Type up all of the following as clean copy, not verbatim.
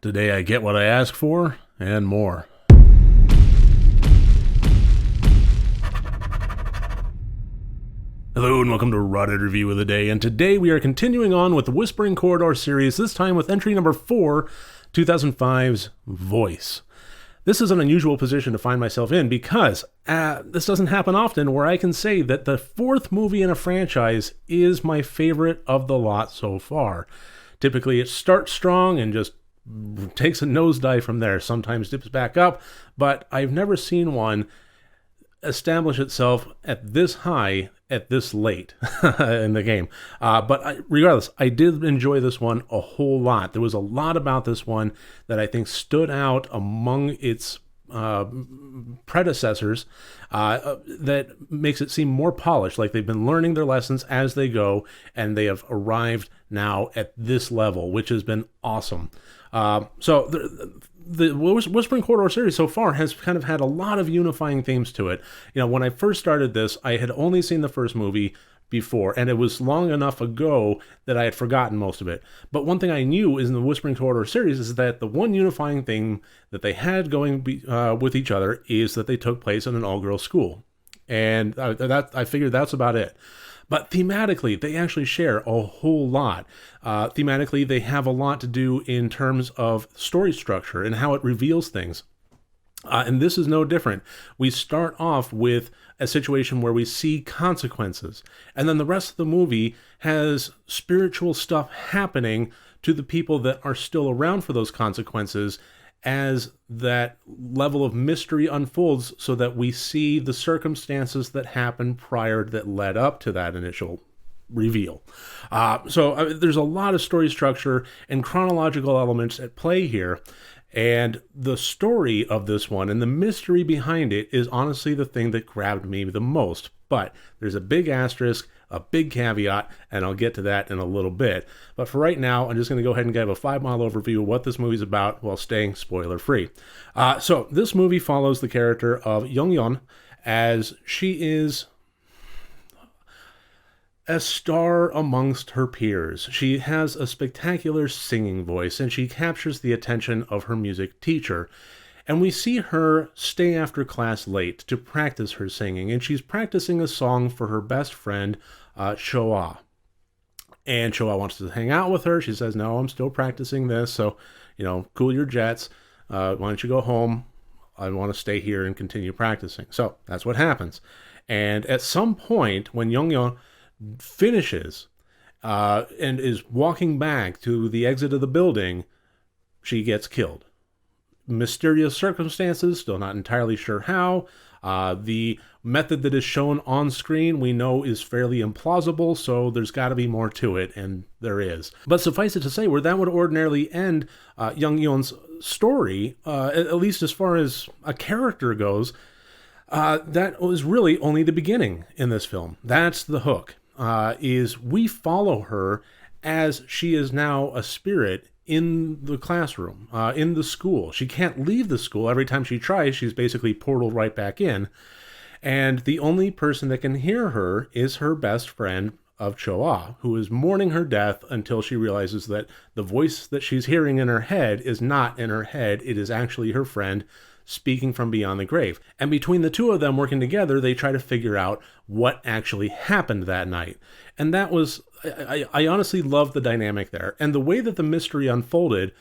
Today I get what I ask for, and more. Hello and welcome to Rotted Review of the Day, and today we are continuing on with the Whispering Corridor series, this time with entry number 4, 2005's Voice. This is an unusual position to find myself in because this doesn't happen often where I can say that the fourth movie in a franchise is my favorite of the lot so far. Typically it starts strong and just takes a nosedive from there, sometimes dips back up, but I've never seen one establish itself at this high at this late in the game. Regardless, I did enjoy this one a whole lot. There was a lot about this one that I think stood out among its predecessors that makes it seem more polished, like they've been learning their lessons as they go, and they have arrived now at this level, which has been awesome. The Whispering Corridor series so far has kind of had a lot of unifying themes to it. You know, when I first started this, I had only seen the first movie before, and it was long enough ago that I had forgotten most of it. But one thing I knew is in the Whispering Corridor series is that the one unifying thing that they had going with each other is that they took place in an all-girls school. And I figured that's about it. But thematically, they actually share a whole lot. Thematically, they have a lot to do in terms of story structure and how it reveals things. And this is no different. We start off with a situation where we see consequences. And then the rest of the movie has spiritual stuff happening to the people that are still around for those consequences as that level of mystery unfolds, so that we see the circumstances that happened prior that led up to that initial reveal. There's a lot of story structure and chronological elements at play here. And the story of this one and the mystery behind it is honestly the thing that grabbed me the most. But there's a big asterisk, a big caveat, and I'll get to that in a little bit. But for right now, I'm just going to go ahead and give a 5-mile overview of what this movie's about while staying spoiler-free. So this movie follows the character of Young-yeon as she is a star amongst her peers. She has a spectacular singing voice, and she captures the attention of her music teacher. And we see her stay after class late to practice her singing, and she's practicing a song for her best friend, Choa. And Choa wants to hang out with her. She says, no, I'm still practicing this, so, cool your jets. Why don't you go home? I want to stay here and continue practicing. So that's what happens. And at some point, when Young-yeon finishes and is walking back to the exit of the building, she gets killed. Mysterious circumstances, still not entirely sure how. The method that is shown on screen we know is fairly implausible, so there's got to be more to it, and there is. But suffice it to say, where that would ordinarily end Young-yeon's story, at least as far as a character goes, that was really only the beginning in this film. That's the hook, is we follow her as she is now a spirit in the classroom, in the school. She can't leave the school. Every time she tries, she's basically portaled right back in. And the only person that can hear her is her best friend of Choa, who is mourning her death until she realizes that the voice that she's hearing in her head is not in her head. It is actually her friend speaking from beyond the grave. And between the two of them working together, they try to figure out what actually happened that night. And that was, I honestly loved the dynamic there. And the way that the mystery unfolded,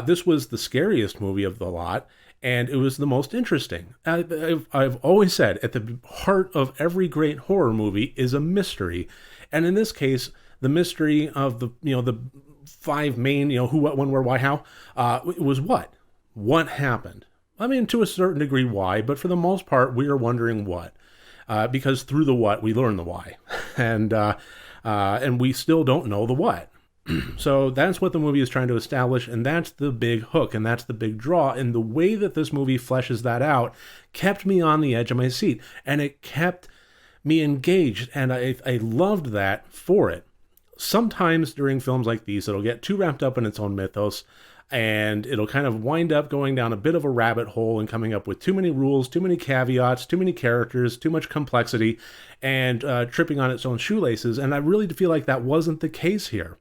this was the scariest movie of the lot, and it was the most interesting. I've always said, at the heart of every great horror movie is a mystery. And in this case, the mystery of the 5 main, who, what, when, where, why, how, was what? What happened? I mean, to a certain degree, why, but for the most part, we are wondering what. Because through the what, we learn the why. And we still don't know the what. So that's what the movie is trying to establish, and that's the big hook, and that's the big draw. And the way that this movie fleshes that out kept me on the edge of my seat, and it kept me engaged, and I loved that for it. Sometimes during films like these, it'll get too wrapped up in its own mythos, and it'll kind of wind up going down a bit of a rabbit hole and coming up with too many rules, too many caveats, too many characters, too much complexity, and tripping on its own shoelaces. And I really feel like that wasn't the case here.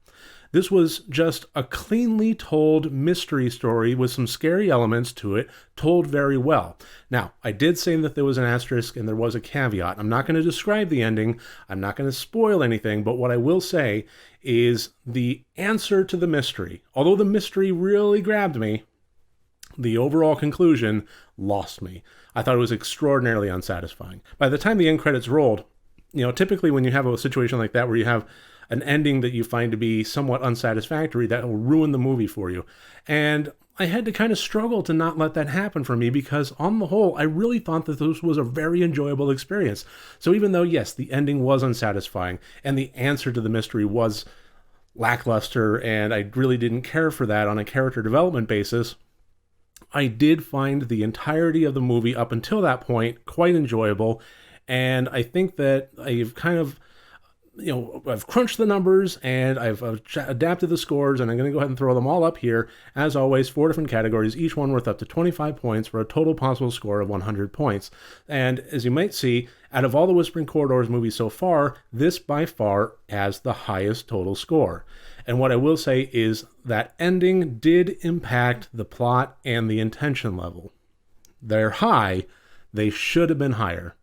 This was just a cleanly told mystery story with some scary elements to it, told very well. Now, I did say that there was an asterisk and there was a caveat. I'm not going to describe the ending. I'm not going to spoil anything, but what I will say is the answer to the mystery. Although the mystery really grabbed me, the overall conclusion lost me. I thought it was extraordinarily unsatisfying. By the time the end credits rolled, typically when you have a situation like that where you have an ending that you find to be somewhat unsatisfactory, that will ruin the movie for you. And I had to kind of struggle to not let that happen for me because on the whole, I really thought that this was a very enjoyable experience. So even though, yes, the ending was unsatisfying and the answer to the mystery was lackluster and I really didn't care for that on a character development basis, I did find the entirety of the movie up until that point quite enjoyable. And I think that I've kind of, I've crunched the numbers and I've adapted the scores, and I'm going to go ahead and throw them all up here. As always, 4 different categories, each one worth up to 25 points for a total possible score of 100 points. And as you might see, out of all the Whispering Corridors movies so far, this by far has the highest total score. And what I will say is that ending did impact the plot and the intention level. They're high. They should have been higher.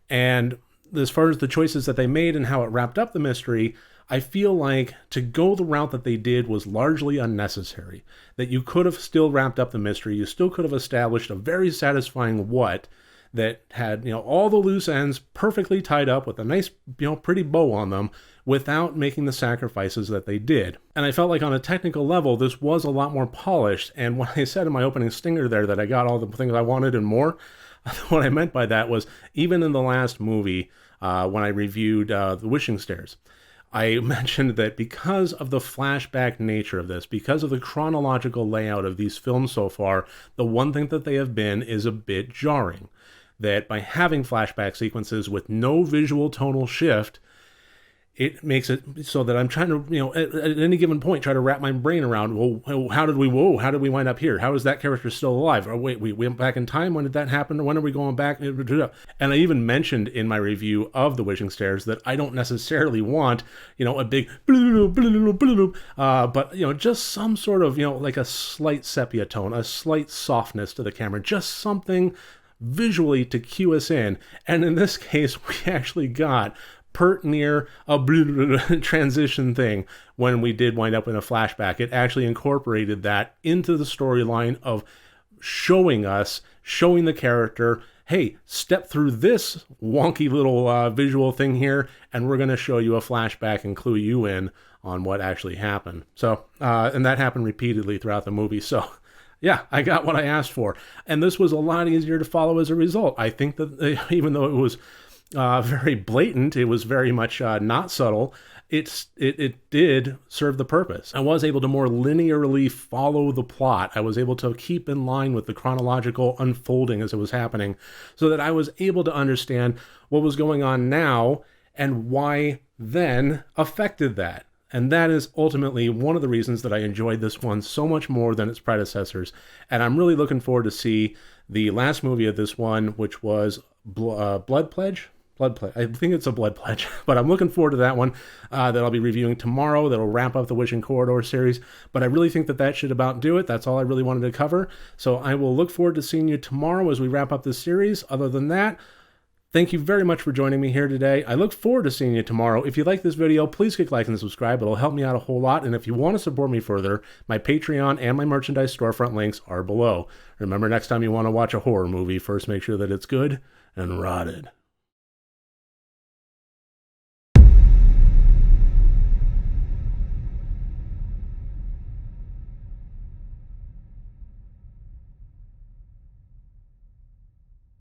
And as far as the choices that they made and how it wrapped up the mystery, I feel like to go the route that they did was largely unnecessary. That you could have still wrapped up the mystery. You still could have established a very satisfying what that had, all the loose ends perfectly tied up with a nice, pretty bow on them without making the sacrifices that they did. And I felt like on a technical level, this was a lot more polished. And when I said in my opening stinger there that I got all the things I wanted and more, what I meant by that was even in the last movie, when I reviewed The Wishing Stairs, I mentioned that because of the flashback nature of this, because of the chronological layout of these films so far, the one thing that they have been is a bit jarring. That by having flashback sequences with no visual tonal shift, it makes it so that I'm trying to, at any given point, try to wrap my brain around, how did we wind up here? How is that character still alive? Or wait, we went back in time? When did that happen? When are we going back? And I even mentioned in my review of The Wishing Stairs that I don't necessarily want, a big, but, just some sort of, like a slight sepia tone, a slight softness to the camera, just something visually to cue us in. And in this case, we actually got pert near a transition thing when we did wind up in a flashback. It actually incorporated that into the storyline of showing the character, hey, step through this wonky little visual thing here, and we're going to show you a flashback and clue you in on what actually happened. So, and that happened repeatedly throughout the movie. So, yeah, I got what I asked for. And this was a lot easier to follow as a result. I think that even though it was very blatant, it was very much not subtle, it did serve the purpose. I was able to more linearly follow the plot. I was able to keep in line with the chronological unfolding as it was happening, so that I was able to understand what was going on now and why then affected that. And that is ultimately one of the reasons that I enjoyed this one so much more than its predecessors. And I'm really looking forward to see the last movie of this one, which was Blood Pledge. I think it's a Blood Pledge, but I'm looking forward to that one that I'll be reviewing tomorrow. That'll wrap up the Wishing Corridor series. But I really think that should about do it. That's all I really wanted to cover. So I will look forward to seeing you tomorrow as we wrap up this series. Other than that, thank you very much for joining me here today. I look forward to seeing you tomorrow. If you like this video, please click like and subscribe. It'll help me out a whole lot. And if you want to support me further, my Patreon and my merchandise storefront links are below. Remember, next time you want to watch a horror movie, first make sure that it's good and rotted.